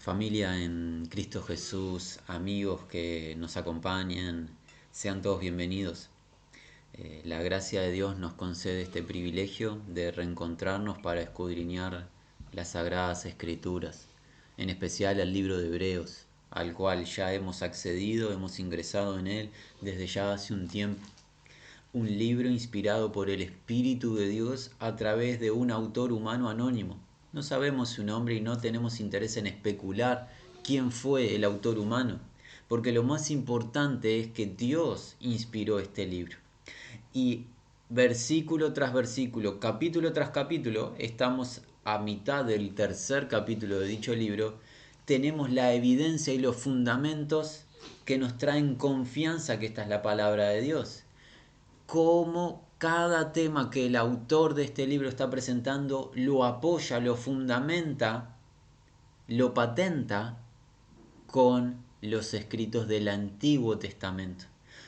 Familia en Cristo Jesús, amigos que nos acompañen, sean todos bienvenidos. La gracia de Dios nos concede este privilegio de reencontrarnos para escudriñar las Sagradas Escrituras, en especial al libro de Hebreos, al cual ya hemos accedido, hemos ingresado en él desde ya hace un tiempo. Un libro inspirado por el Espíritu de Dios a través de un autor humano anónimo. No sabemos su nombre y no tenemos interés en especular quién fue el autor humano, porque lo más importante es que Dios inspiró este libro. Y versículo tras versículo, capítulo tras capítulo, estamos a mitad del tercer capítulo de dicho libro, tenemos la evidencia y los fundamentos que nos traen confianza que esta es la palabra de Dios. Cómo cada tema que el autor de este libro está presentando lo apoya, lo fundamenta, lo patenta con los escritos del Antiguo Testamento,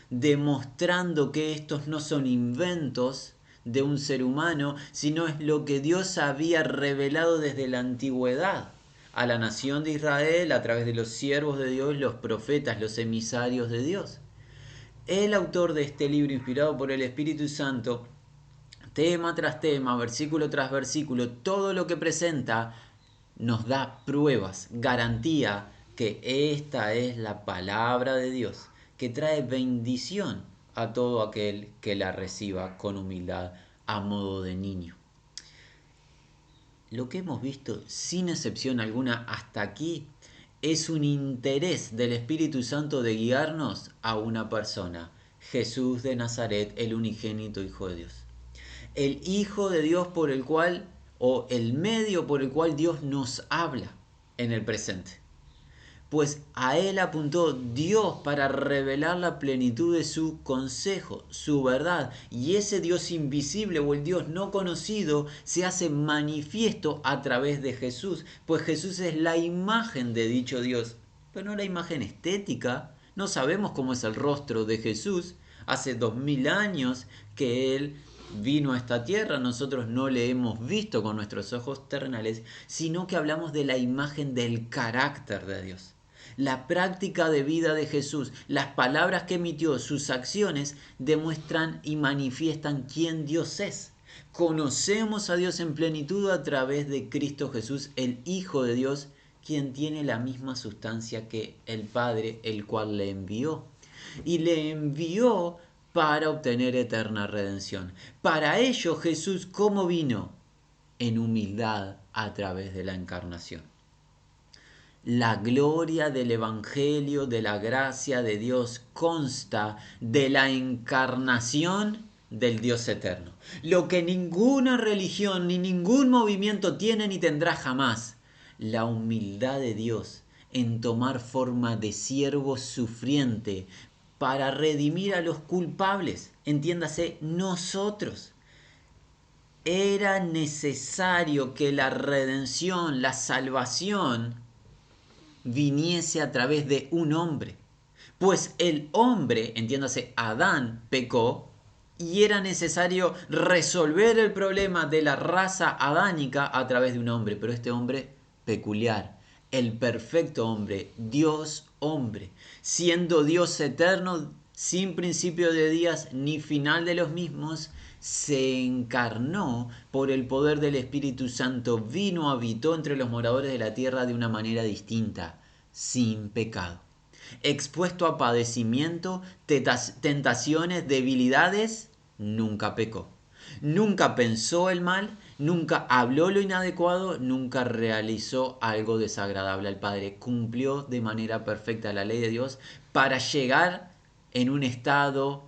demostrando que estos no son inventos de un ser humano, sino es lo que Dios había revelado desde la antigüedad a la nación de Israel a través de los siervos de Dios, los profetas, los emisarios de Dios. El autor de este libro, inspirado por el Espíritu Santo, tema tras tema, versículo tras versículo, todo lo que presenta nos da pruebas, garantía que esta es la palabra de Dios, que trae bendición a todo aquel que la reciba con humildad a modo de niño. Lo que hemos visto, sin excepción alguna hasta aquí, es un interés del Espíritu Santo de guiarnos a una persona, Jesús de Nazaret, el unigénito Hijo de Dios. El Hijo de Dios por el cual, o el medio por el cual Dios nos habla en el presente. Pues a él apuntó Dios para revelar la plenitud de su consejo, su verdad. Y ese Dios invisible o el Dios no conocido se hace manifiesto a través de Jesús. Pues Jesús es la imagen de dicho Dios, pero no la imagen estética. No sabemos cómo es el rostro de Jesús. Hace 2000 años que él vino a esta tierra, nosotros no le hemos visto con nuestros ojos terrenales, sino que hablamos de la imagen del carácter de Dios. La práctica de vida de Jesús, las palabras que emitió, sus acciones demuestran y manifiestan quién Dios es. Conocemos a Dios en plenitud a través de Cristo Jesús, el Hijo de Dios, quien tiene la misma sustancia que el Padre, el cual le envió. Y le envió para obtener eterna redención. Para ello Jesús, ¿cómo vino? En humildad a través de la encarnación. La gloria del Evangelio, de la gracia de Dios, consta de la encarnación del Dios eterno. Lo que ninguna religión ni ningún movimiento tiene ni tendrá jamás. La humildad de Dios en tomar forma de siervo sufriente para redimir a los culpables, entiéndase, nosotros. Era necesario que la redención, la salvación, viniese a través de un hombre. Pues el hombre, entiéndase, Adán, pecó y era necesario resolver el problema de la raza adánica a través de un hombre. Pero este hombre peculiar, el perfecto hombre, Dios hombre, siendo Dios eterno, sin principio de días ni final de los mismos, se encarnó por el poder del Espíritu Santo, vino, habitó entre los moradores de la tierra de una manera distinta, sin pecado. Expuesto a padecimiento, tentaciones, debilidades, nunca pecó. Nunca pensó el mal, nunca habló lo inadecuado, nunca realizó algo desagradable al Padre. Cumplió de manera perfecta la ley de Dios para llegar en un estado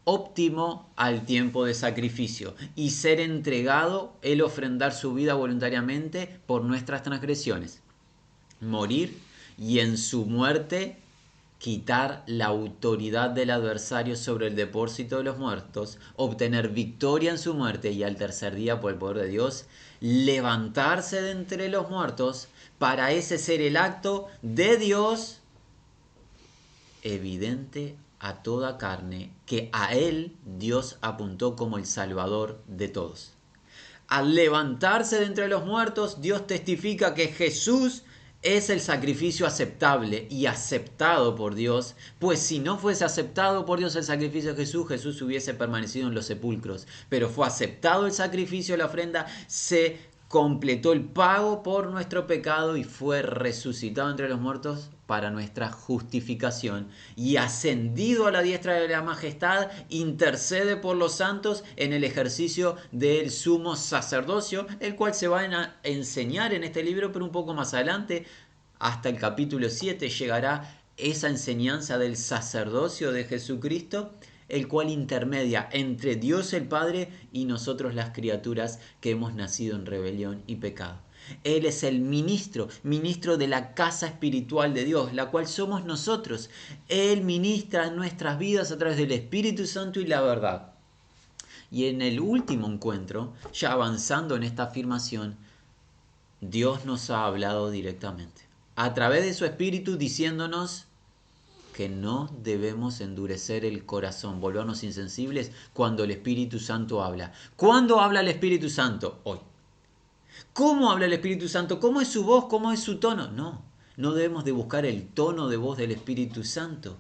óptimo al tiempo de sacrificio y ser entregado, el ofrendar su vida voluntariamente por nuestras transgresiones, morir y en su muerte quitar la autoridad del adversario sobre el depósito de los muertos, obtener victoria en su muerte y al tercer día por el poder de Dios levantarse de entre los muertos para ese ser el acto de Dios evidente a toda carne, que a él Dios apuntó como el Salvador de todos. Al levantarse de entre los muertos, Dios testifica que Jesús Es el sacrificio aceptable y aceptado por Dios, pues si no fuese aceptado por Dios el sacrificio de Jesús, Jesús hubiese permanecido en los sepulcros. Pero fue aceptado el sacrificio, la ofrenda, se completó el pago por nuestro pecado y fue resucitado entre los muertos para nuestra justificación, y ascendido a la diestra de la majestad, intercede por los santos en el ejercicio del sumo sacerdocio, el cual se va a enseñar en este libro, pero un poco más adelante, hasta el capítulo 7, llegará esa enseñanza del sacerdocio de Jesucristo, el cual intermedia entre Dios el Padre y nosotros las criaturas que hemos nacido en rebelión y pecado. Él es el ministro de la casa espiritual de Dios, la cual somos nosotros. Él ministra en nuestras vidas a través del Espíritu Santo y la verdad. Y en el último encuentro, ya avanzando en esta afirmación, Dios nos ha hablado directamente, a través de su Espíritu, diciéndonos que no debemos endurecer el corazón, volvernos insensibles cuando el Espíritu Santo habla. ¿Cuándo habla el Espíritu Santo? Hoy. ¿Cómo habla el Espíritu Santo? ¿Cómo es su voz? ¿Cómo es su tono? No debemos de buscar el tono de voz del Espíritu Santo,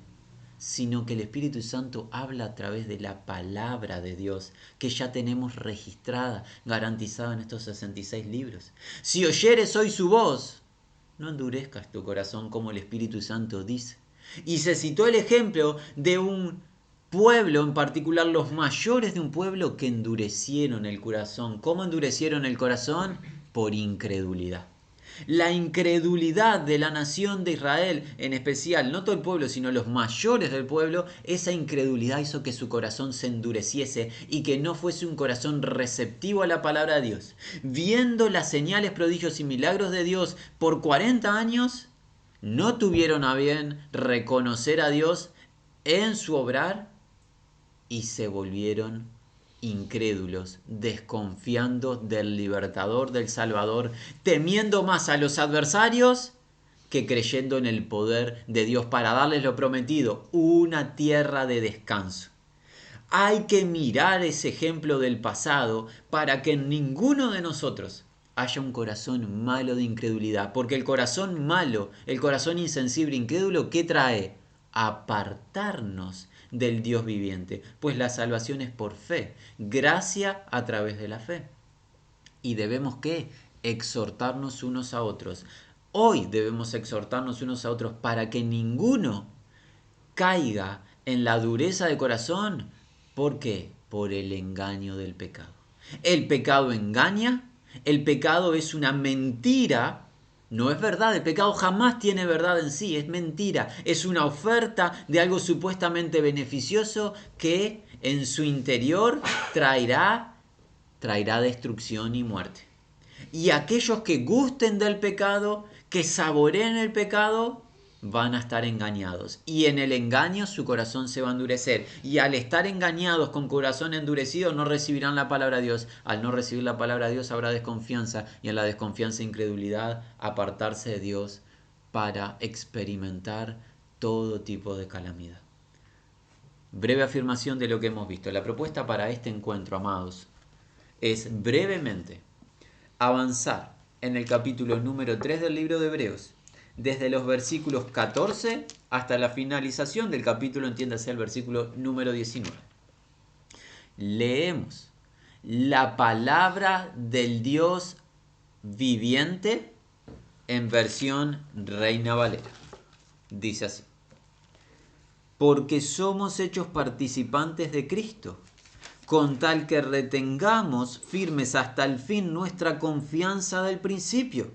sino que el Espíritu Santo habla a través de la palabra de Dios, que ya tenemos registrada, garantizada en estos 66 libros. Si oyeres hoy su voz, no endurezcas tu corazón, como el Espíritu Santo dice. Y se citó el ejemplo de un pueblo, en particular los mayores de un pueblo, que endurecieron el corazón. ¿Cómo endurecieron el corazón? Por incredulidad. La incredulidad de la nación de Israel, en especial, no todo el pueblo, sino los mayores del pueblo, esa incredulidad hizo que su corazón se endureciese y que no fuese un corazón receptivo a la palabra de Dios. Viendo las señales, prodigios y milagros de Dios por 40 años, no tuvieron a bien reconocer a Dios en su obrar y se volvieron incrédulos, desconfiando del libertador, del Salvador, temiendo más a los adversarios que creyendo en el poder de Dios para darles lo prometido, una tierra de descanso. Hay que mirar ese ejemplo del pasado para que en ninguno de nosotros haya un corazón malo de incredulidad, porque el corazón malo, el corazón insensible, incrédulo, ¿qué trae? Apartarnos del Dios viviente, pues la salvación es por fe, gracia a través de la fe. Y debemos ¿qué? Exhortarnos unos a otros. Hoy debemos exhortarnos unos a otros para que ninguno caiga en la dureza de corazón. ¿Por qué? Por el engaño del pecado. El pecado engaña, el pecado es una mentira. No es verdad, el pecado jamás tiene verdad en sí, es mentira, es una oferta de algo supuestamente beneficioso que en su interior traerá destrucción y muerte. Y aquellos que gusten del pecado, que saboreen el pecado, van a estar engañados. Y en el engaño su corazón se va a endurecer. Y al estar engañados con corazón endurecido no recibirán la palabra de Dios. Al no recibir la palabra de Dios habrá desconfianza. Y en la desconfianza e incredulidad apartarse de Dios para experimentar todo tipo de calamidad. Breve afirmación de lo que hemos visto. La propuesta para este encuentro, amados, es brevemente avanzar en el capítulo número 3 del libro de Hebreos, desde los versículos 14 hasta la finalización del capítulo, entiéndase el versículo número 19. Leemos la palabra del Dios viviente en versión Reina Valera. Dice así: porque somos hechos participantes de Cristo, con tal que retengamos firmes hasta el fin nuestra confianza del principio.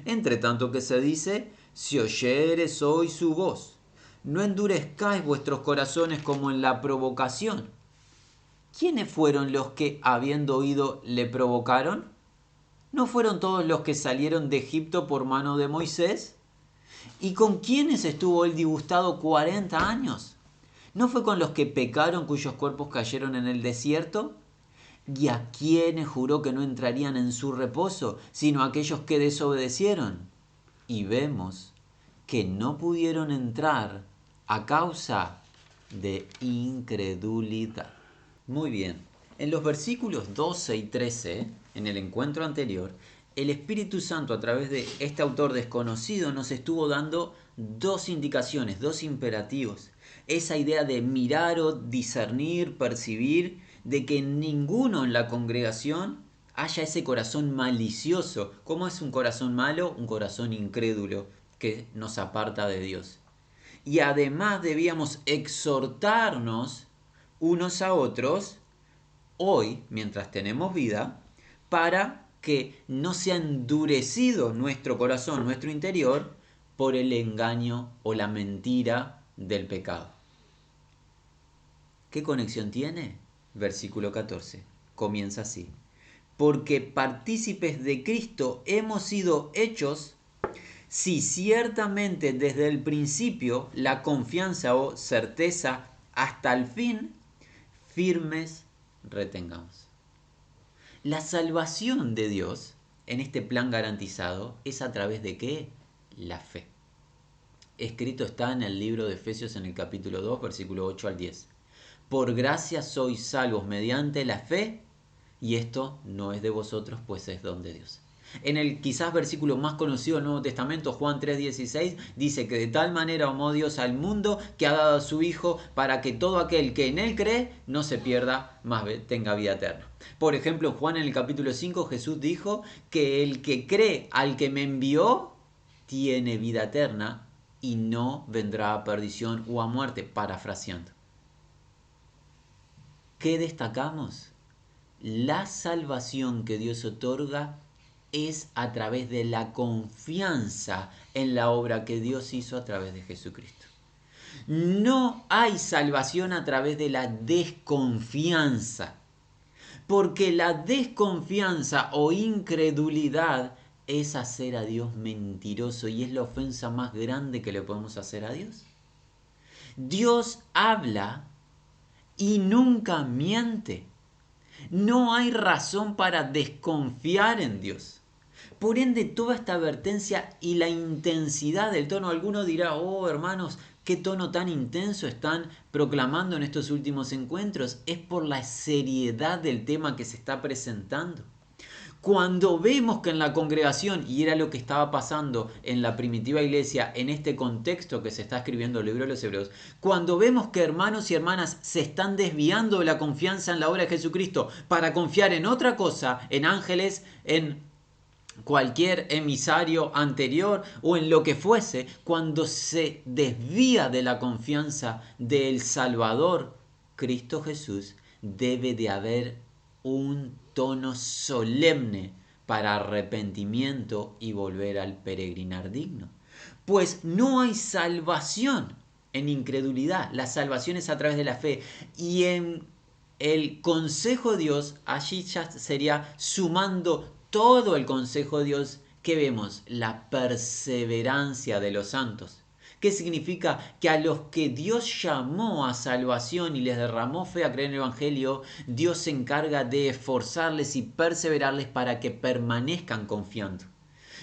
Entre tanto que se dice, si oyeres hoy su voz, no endurezcáis vuestros corazones como en la provocación. ¿Quiénes fueron los que, habiendo oído, le provocaron? ¿No fueron todos los que salieron de Egipto por mano de Moisés? ¿Y con quiénes estuvo él disgustado 40 años? ¿No fue con los que pecaron cuyos cuerpos cayeron en el desierto? ¿Y a quiénes juró que no entrarían en su reposo, sino a aquellos que desobedecieron? Y vemos que no pudieron entrar a causa de incredulidad. Muy bien, en los versículos 12 y 13, en el encuentro anterior, el Espíritu Santo a través de este autor desconocido nos estuvo dando dos indicaciones, dos imperativos. Esa idea de mirar o discernir, percibir, de que ninguno en la congregación haya ese corazón malicioso. ¿Cómo es un corazón malo? Un corazón incrédulo que nos aparta de Dios. Y además debíamos exhortarnos unos a otros hoy, mientras tenemos vida, para que no sea endurecido nuestro corazón, nuestro interior, por el engaño o la mentira del pecado. ¿Qué conexión tiene? Versículo 14. Comienza así. Porque partícipes de Cristo hemos sido hechos si ciertamente desde el principio la confianza o certeza hasta el fin firmes retengamos. La salvación de Dios en este plan garantizado es a través de ¿qué? La fe. Escrito está en el libro de Efesios en el capítulo 2, versículo 8 al 10. Por gracia sois salvos mediante la fe, y esto no es de vosotros, pues es don de Dios. En el quizás versículo más conocido del Nuevo Testamento, Juan 3:16, dice que de tal manera amó Dios al mundo que ha dado a su Hijo para que todo aquel que en él cree no se pierda, más tenga vida eterna. Por ejemplo, en Juan en el capítulo 5 Jesús dijo que el que cree al que me envió tiene vida eterna y no vendrá a perdición o a muerte, parafraseando. ¿Qué destacamos? La salvación que Dios otorga es a través de la confianza en la obra que Dios hizo a través de Jesucristo. No hay salvación a través de la desconfianza, porque la desconfianza o incredulidad es hacer a Dios mentiroso y es la ofensa más grande que le podemos hacer a Dios. Dios habla y nunca miente. No hay razón para desconfiar en Dios. Por ende, toda esta advertencia y la intensidad del tono, alguno dirá, oh hermanos, qué tono tan intenso están proclamando en estos últimos encuentros. Es por la seriedad del tema que se está presentando. Cuando vemos que en la congregación, y era lo que estaba pasando en la primitiva iglesia, en este contexto que se está escribiendo el libro de los Hebreos, cuando vemos que hermanos y hermanas se están desviando de la confianza en la obra de Jesucristo para confiar en otra cosa, en ángeles, en cualquier emisario anterior o en lo que fuese, cuando se desvía de la confianza del Salvador, Cristo Jesús, debe de haber un tono solemne para arrepentimiento y volver al peregrinar digno. Pues no hay salvación en incredulidad, la salvación es a través de la fe. Y en el consejo de Dios, allí ya sería sumando todo el consejo de Dios que vemos, la perseverancia de los santos. ¿Qué significa? Que a los que Dios llamó a salvación y les derramó fe a creer en el Evangelio, Dios se encarga de esforzarles y perseverarles para que permanezcan confiando.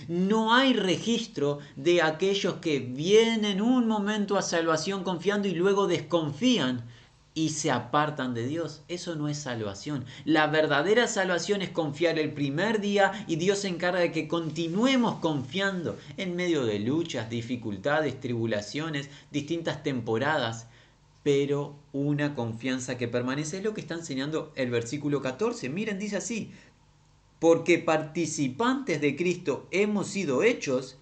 No hay registro de aquellos que vienen un momento a salvación confiando y luego desconfían y se apartan de Dios. Eso no es salvación. La verdadera salvación es confiar el primer día y Dios se encarga de que continuemos confiando en medio de luchas, dificultades, tribulaciones, distintas temporadas. Pero una confianza que permanece es lo que está enseñando el versículo 14. Miren, dice así: porque participantes de Cristo hemos sido hechos,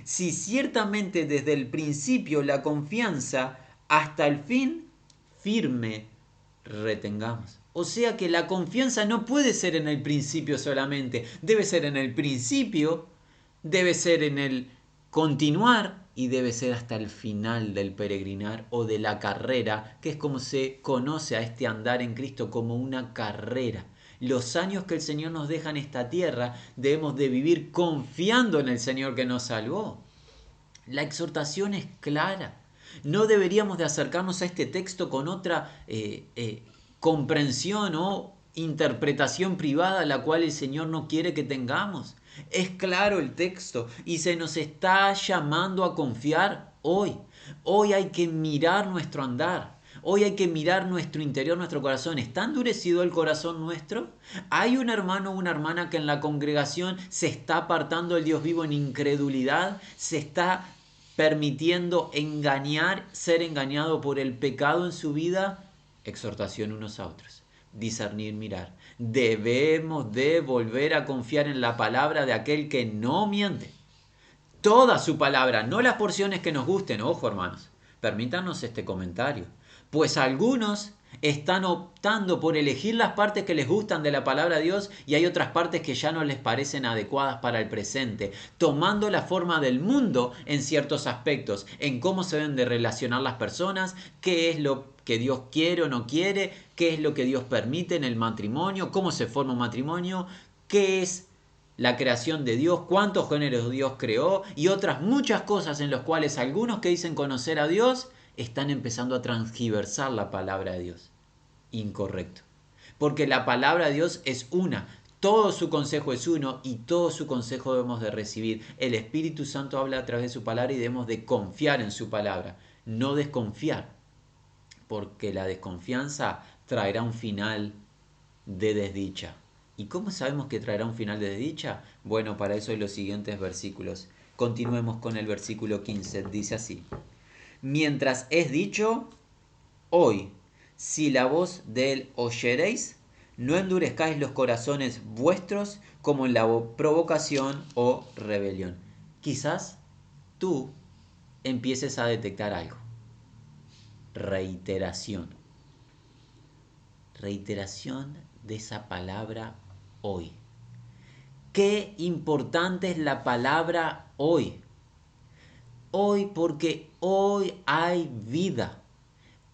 si ciertamente desde el principio la confianza hasta el fin firme retengamos. O sea que la confianza no puede ser en el principio solamente, debe ser en el principio, debe ser en el continuar y debe ser hasta el final del peregrinar o de la carrera, que es como se conoce a este andar en Cristo, como una carrera. Los años que el Señor nos deja en esta tierra debemos de vivir confiando en el Señor que nos salvó. La exhortación es clara. No deberíamos de acercarnos a este texto con otra comprensión o interpretación privada la cual el Señor no quiere que tengamos. Es claro el texto y se nos está llamando a confiar hoy. Hoy hay que mirar nuestro andar. Hoy hay que mirar nuestro interior, nuestro corazón. ¿Está endurecido el corazón nuestro? ¿Hay un hermano o una hermana que en la congregación se está apartando del Dios vivo en incredulidad? ¿Se está permitiendo engañar, ser engañado por el pecado en su vida? Exhortación unos a otros. Discernir, mirar. Debemos de volver a confiar en la palabra de aquel que no miente. Toda su palabra, no las porciones que nos gusten. Ojo, hermanos, permítanos este comentario. Pues algunos están optando por elegir las partes que les gustan de la palabra de Dios y hay otras partes que ya no les parecen adecuadas para el presente, tomando la forma del mundo en ciertos aspectos, en cómo se deben de relacionar las personas, qué es lo que Dios quiere o no quiere, qué es lo que Dios permite en el matrimonio, cómo se forma un matrimonio, qué es la creación de Dios, cuántos géneros Dios creó y otras muchas cosas en las cuales algunos que dicen conocer a Dios están empezando a transgiversar la palabra de Dios. Incorrecto. Porque la palabra de Dios es una. Todo su consejo es uno y todo su consejo debemos de recibir. El Espíritu Santo habla a través de su palabra y debemos de confiar en su palabra, no desconfiar. Porque la desconfianza traerá un final de desdicha. ¿Y cómo sabemos que traerá un final de desdicha? Bueno, para eso hay los siguientes versículos. Continuemos con el versículo 15. Dice así: mientras es dicho, hoy, si la voz de él oyereis, no endurezcáis los corazones vuestros como en la provocación o rebelión. Quizás tú empieces a detectar algo. Reiteración. Reiteración de esa palabra hoy. Qué importante es la palabra hoy. Hoy porque hoy hay vida.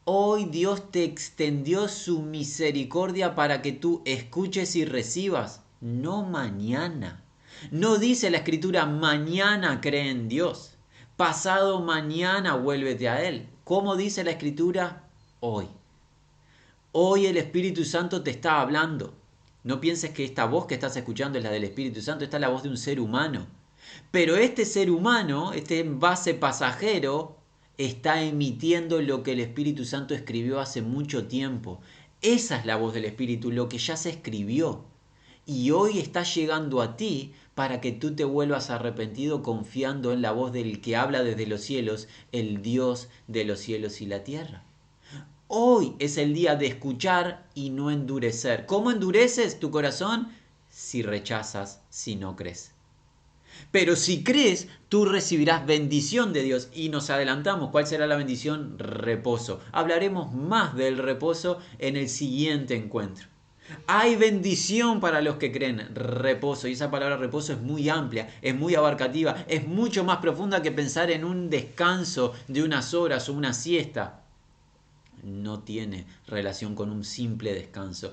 Hoy Dios te extendió su misericordia para que tú escuches y recibas, no mañana. No dice la Escritura, mañana cree en Dios. Pasado mañana vuélvete a Él. ¿Cómo dice la Escritura? Hoy. Hoy el Espíritu Santo te está hablando. No pienses que esta voz que estás escuchando es la del Espíritu Santo, esta es la voz de un ser humano. Pero este ser humano, este envase pasajero, está emitiendo lo que el Espíritu Santo escribió hace mucho tiempo. Esa es la voz del Espíritu, lo que ya se escribió. Y hoy está llegando a ti para que tú te vuelvas arrepentido confiando en la voz del que habla desde los cielos, el Dios de los cielos y la tierra. Hoy es el día de escuchar y no endurecer. ¿Cómo endureces tu corazón? Si rechazas, si no crees. Pero si crees, tú recibirás bendición de Dios. Y nos adelantamos. ¿Cuál será la bendición? Reposo. Hablaremos más del reposo en el siguiente encuentro. Hay bendición para los que creen. Reposo. Y esa palabra reposo es muy amplia, es muy abarcativa, es mucho más profunda que pensar en un descanso de unas horas o una siesta. No tiene relación con un simple descanso.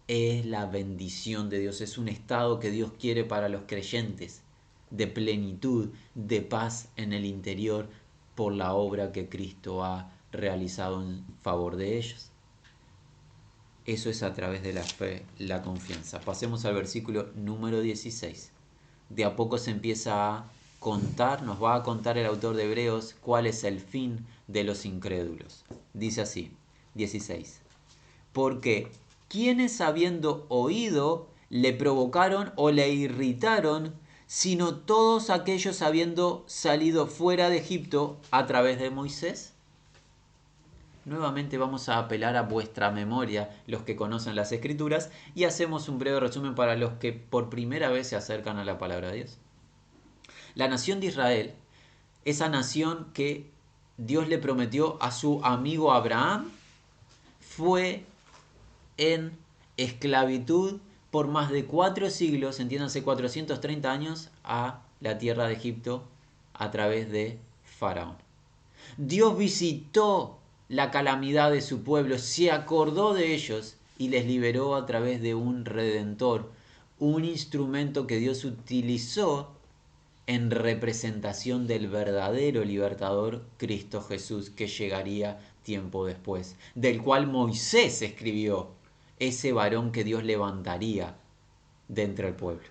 Es la bendición de Dios. Es un estado que Dios quiere para los creyentes, de plenitud, de paz en el interior por la obra que Cristo ha realizado en favor de ellos. Eso es a través de la fe, la confianza. Pasemos al versículo número 16. De a poco se empieza a contar, nos va a contar el autor de Hebreos cuál es el fin de los incrédulos. Dice así, 16. Porque quienes habiendo oído le provocaron o le irritaron, sino todos aquellos habiendo salido fuera de Egipto a través de Moisés. Nuevamente vamos a apelar a vuestra memoria, los que conocen las Escrituras, y hacemos un breve resumen para los que por primera vez se acercan a la palabra de Dios. La nación de Israel, esa nación que Dios le prometió a su amigo Abraham, fue en esclavitud por más de 4 siglos, entiéndanse 430 años, a la tierra de Egipto a través de Faraón. Dios visitó la calamidad de su pueblo, se acordó de ellos y les liberó a través de un redentor, un instrumento que Dios utilizó en representación del verdadero libertador Cristo Jesús, que llegaría tiempo después, del cual Moisés escribió, ese varón que Dios levantaría de entre el pueblo.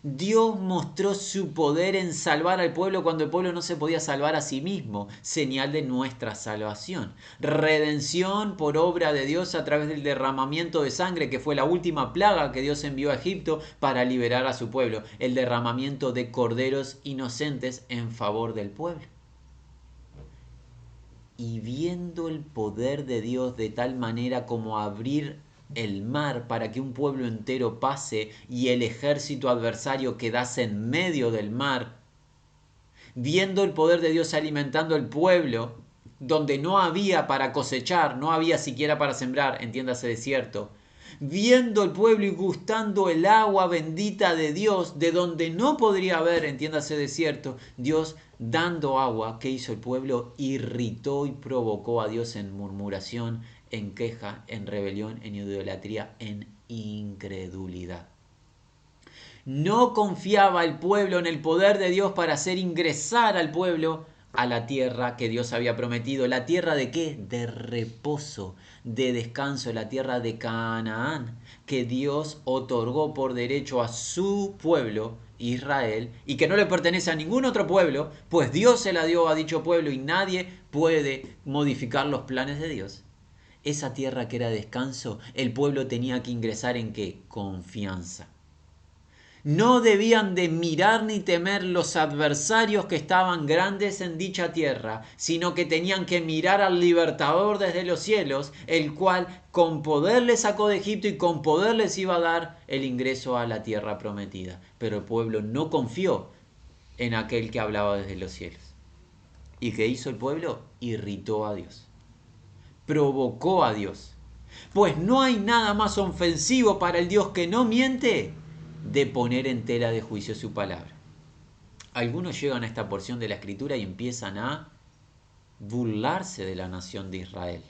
Dios mostró su poder en salvar al pueblo cuando el pueblo no se podía salvar a sí mismo, señal de nuestra salvación. Redención por obra de Dios a través del derramamiento de sangre, que fue la última plaga que Dios envió a Egipto para liberar a su pueblo, el derramamiento de corderos inocentes en favor del pueblo. Y viendo el poder de Dios de tal manera como abrir el mar para que un pueblo entero pase y el ejército adversario quedase en medio del mar, viendo el poder de Dios alimentando el pueblo, donde no había para cosechar, no había siquiera para sembrar, entiéndase desierto, viendo el pueblo y gustando el agua bendita de Dios, de donde no podría haber, entiéndase desierto, Dios dando agua, ¿qué hizo el pueblo? Irritó y provocó a Dios en murmuración, en queja, en rebelión, en idolatría, en incredulidad. No confiaba el pueblo en el poder de Dios para hacer ingresar al pueblo a la tierra que Dios había prometido. ¿La tierra de qué? De reposo, de descanso, la tierra de Canaán, que Dios otorgó por derecho a su pueblo, Israel, y que no le pertenece a ningún otro pueblo, pues Dios se la dio a dicho pueblo y nadie puede modificar los planes de Dios. Esa tierra que era descanso, el pueblo tenía que ingresar en qué? Confianza. No debían de mirar ni temer los adversarios que estaban grandes en dicha tierra, sino que tenían que mirar al libertador desde los cielos, el cual con poder les sacó de Egipto y con poder les iba a dar el ingreso a la tierra prometida. Pero el pueblo no confió en aquel que hablaba desde los cielos. ¿Y qué hizo el pueblo? Irritó a Dios, provocó a Dios. Pues no hay nada más ofensivo para el Dios que no miente de poner en tela de juicio su palabra. Algunos llegan a esta porción de la escritura y empiezan a burlarse de la nación de Israel.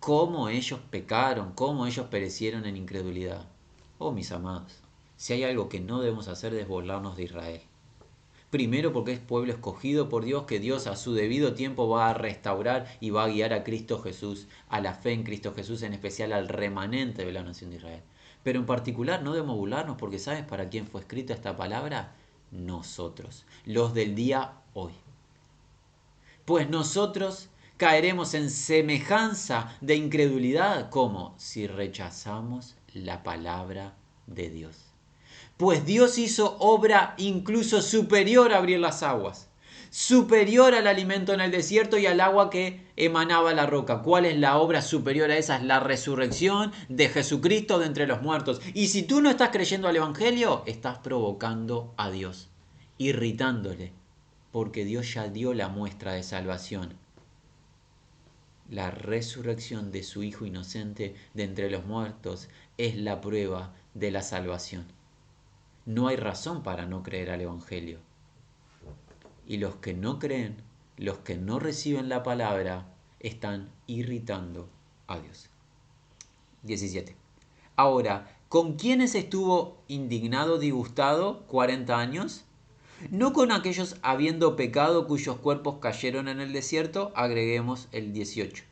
Cómo ellos pecaron, cómo ellos perecieron en incredulidad. Oh, mis amados, si hay algo que no debemos hacer es burlarnos de Israel. Primero porque es pueblo escogido por Dios, que Dios a su debido tiempo va a restaurar y va a guiar a Cristo Jesús, a la fe en Cristo Jesús, en especial al remanente de la nación de Israel. Pero en particular no debemos burlarnos porque ¿sabes para quién fue escrita esta palabra? Nosotros, los del día hoy. Pues nosotros caeremos en semejanza de incredulidad como si rechazamos la palabra de Dios. Pues Dios hizo obra incluso superior a abrir las aguas, superior al alimento en el desierto y al agua que emanaba la roca. ¿Cuál es la obra superior a esa? Es la resurrección de Jesucristo de entre los muertos. Y si tú no estás creyendo al Evangelio, estás provocando a Dios, irritándole, porque Dios ya dio la muestra de salvación. La resurrección de su Hijo inocente de entre los muertos es la prueba de la salvación. No hay razón para no creer al Evangelio. Y los que no creen, los que no reciben la palabra, están irritando a Dios. 17. Ahora, ¿con quiénes estuvo indignado, disgustado 40 años? No con aquellos habiendo pecado cuyos cuerpos cayeron en el desierto, agreguemos el 18.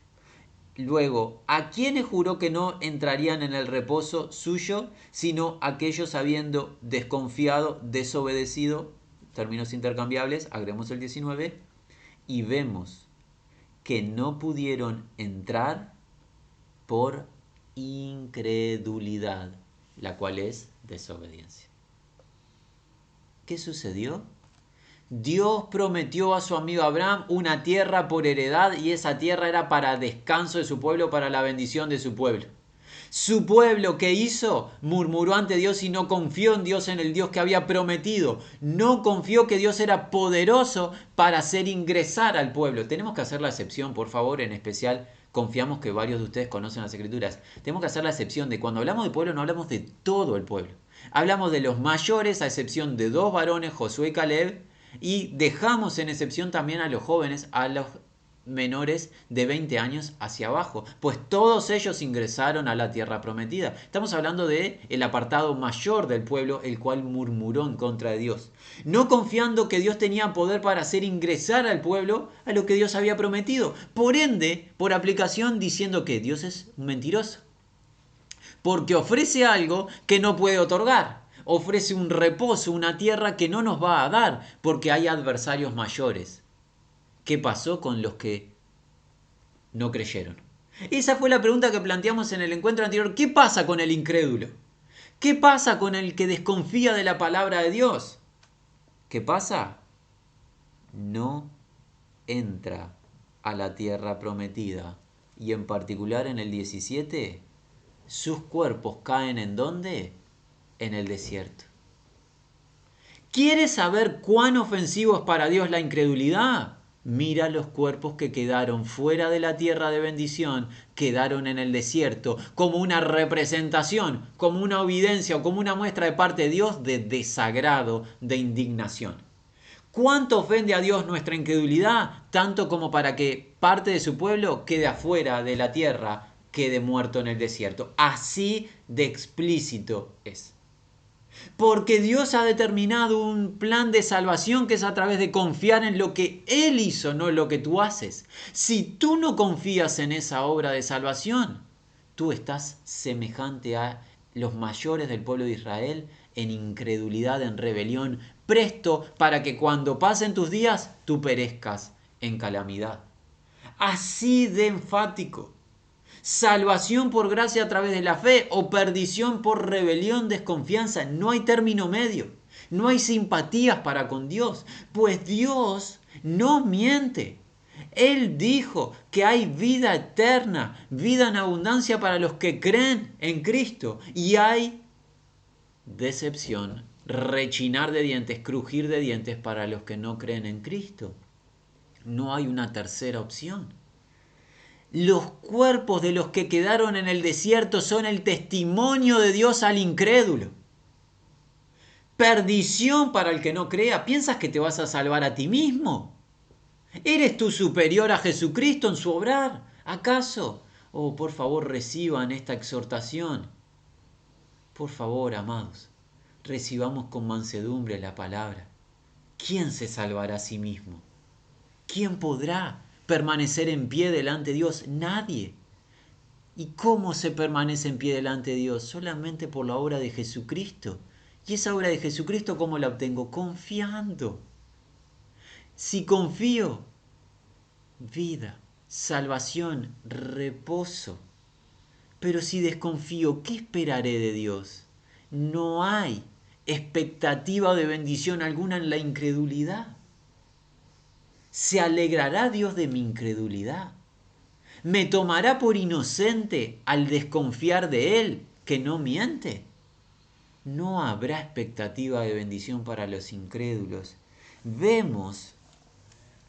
Luego, ¿a quiénes juró que no entrarían en el reposo suyo, sino aquellos habiendo desconfiado, desobedecido? Términos intercambiables, agregemos el 19. Y vemos que no pudieron entrar por incredulidad, la cual es desobediencia. ¿Qué sucedió? Dios prometió a su amigo Abraham una tierra por heredad y esa tierra era para descanso de su pueblo, para la bendición de su pueblo. Su pueblo, ¿qué hizo? Murmuró ante Dios y no confió en Dios, en el Dios que había prometido. No confió que Dios era poderoso para hacer ingresar al pueblo. Tenemos que hacer la excepción, por favor, en especial confiamos que varios de ustedes conocen las Escrituras. Tenemos que hacer la excepción de cuando hablamos de pueblo no hablamos de todo el pueblo. Hablamos de los mayores, a excepción de 2 varones, Josué y Caleb, y dejamos en excepción también a los jóvenes, a los menores de 20 años hacia abajo, pues todos ellos ingresaron a la tierra prometida. Estamos hablando de el apartado mayor del pueblo, el cual murmuró en contra de Dios, no confiando que Dios tenía poder para hacer ingresar al pueblo a lo que Dios había prometido. Por ende, por aplicación, diciendo que Dios es un mentiroso, porque ofrece algo que no puede otorgar. ofrece un reposo, una tierra que no nos va a dar porque hay adversarios mayores. ¿Qué pasó con los que no creyeron? Esa fue la pregunta que planteamos en el encuentro anterior. ¿Qué pasa con el incrédulo? ¿Qué pasa con el que desconfía de la palabra de Dios? ¿Qué pasa? No entra a la tierra prometida. Y en particular en el 17, sus cuerpos caen ¿en dónde? En el desierto. ¿Quieres saber cuán ofensivo es para Dios la incredulidad? Mira los cuerpos que quedaron fuera de la tierra de bendición, quedaron en el desierto, como una representación, como una evidencia o como una muestra de parte de Dios de desagrado, de indignación. ¿Cuánto ofende a Dios nuestra incredulidad? Tanto como para que parte de su pueblo quede afuera de la tierra, quede muerto en el desierto. Así de explícito es. Porque Dios ha determinado un plan de salvación que es a través de confiar en lo que Él hizo, no en lo que tú haces. Si tú no confías en esa obra de salvación, tú estás semejante a los mayores del pueblo de Israel en incredulidad, en rebelión, presto para que cuando pasen tus días tú perezcas en calamidad. Así de enfático. Salvación por gracia a través de la fe o perdición por rebelión, desconfianza. No hay término medio. No hay simpatías para con Dios, pues Dios no miente. Él dijo que hay vida eterna, vida en abundancia para los que creen en Cristo. Y hay decepción, rechinar de dientes, crujir de dientes para los que no creen en Cristo. No hay una tercera opción. Los cuerpos de los que quedaron en el desierto son el testimonio de Dios al incrédulo. Perdición para el que no crea. ¿Piensas que te vas a salvar a ti mismo? ¿Eres tú superior a Jesucristo en su obrar? ¿Acaso? Oh, por favor, reciban esta exhortación. Por favor, amados, recibamos con mansedumbre la palabra. ¿Quién se salvará a sí mismo? ¿Quién podrá permanecer en pie delante de Dios? Nadie. ¿Y cómo se permanece en pie delante de Dios? Solamente por la obra de Jesucristo. ¿Y esa obra de Jesucristo cómo la obtengo? Confiando. Si confío, vida, salvación, reposo. Pero si desconfío, ¿qué esperaré de Dios? No hay expectativa de bendición alguna en la incredulidad. ¿Se alegrará Dios de mi incredulidad? ¿Me tomará por inocente al desconfiar de Él, que no miente? No habrá expectativa de bendición para los incrédulos. Vemos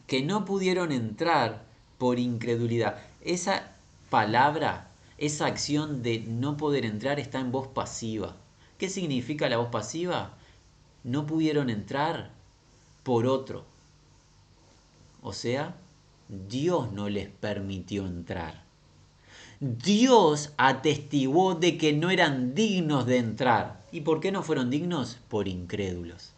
que no pudieron entrar por incredulidad. Esa palabra, esa acción de no poder entrar está en voz pasiva. ¿Qué significa la voz pasiva? No pudieron entrar por otro. O sea, Dios no les permitió entrar. Dios atestiguó de que no eran dignos de entrar. ¿Y por qué no fueron dignos? Por incrédulos.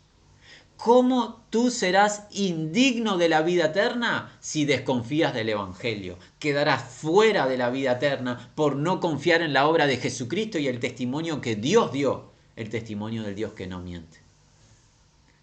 ¿Cómo tú serás indigno de la vida eterna si desconfías del Evangelio? Quedarás fuera de la vida eterna por no confiar en la obra de Jesucristo y el testimonio que Dios dio, el testimonio del Dios que no miente.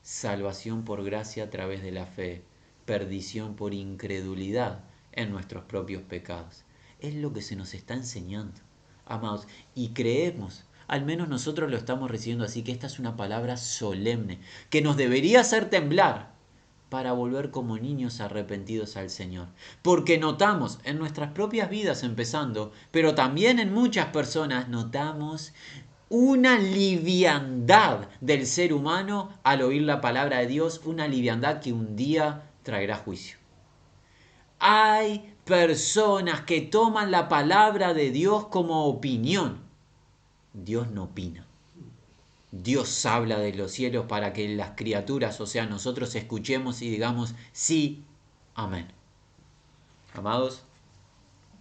Salvación por gracia a través de la fe, perdición por incredulidad en nuestros propios pecados. Es lo que se nos está enseñando, amados, y creemos, al menos nosotros lo estamos recibiendo así, que esta es una palabra solemne, que nos debería hacer temblar para volver como niños arrepentidos al Señor. Porque notamos en nuestras propias vidas empezando, pero también en muchas personas notamos una liviandad del ser humano al oír la palabra de Dios, una liviandad que un día traerá juicio. Hay personas que toman la palabra de Dios como opinión. Dios no opina. Dios habla de los cielos para que las criaturas, o sea, nosotros escuchemos y digamos sí, amén. Amados,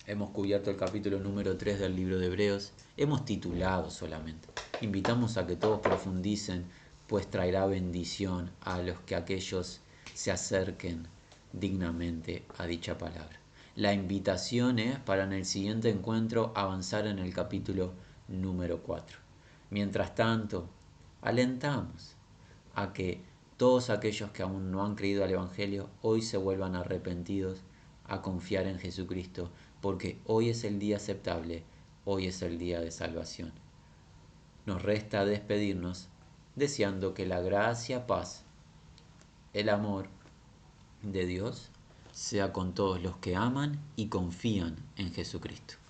hemos cubierto el capítulo número 3 del libro de Hebreos. Hemos titulado solamente. Invitamos a que todos profundicen, pues traerá bendición a los que aquellos se acerquen dignamente a dicha palabra. La invitación es para en el siguiente encuentro avanzar en el capítulo número 4. Mientras tanto, alentamos a que todos aquellos que aún no han creído al Evangelio hoy se vuelvan arrepentidos a confiar en Jesucristo, porque hoy es el día aceptable, hoy es el día de salvación. Nos resta despedirnos deseando que la gracia, paz, el amor de Dios sea con todos los que aman y confían en Jesucristo.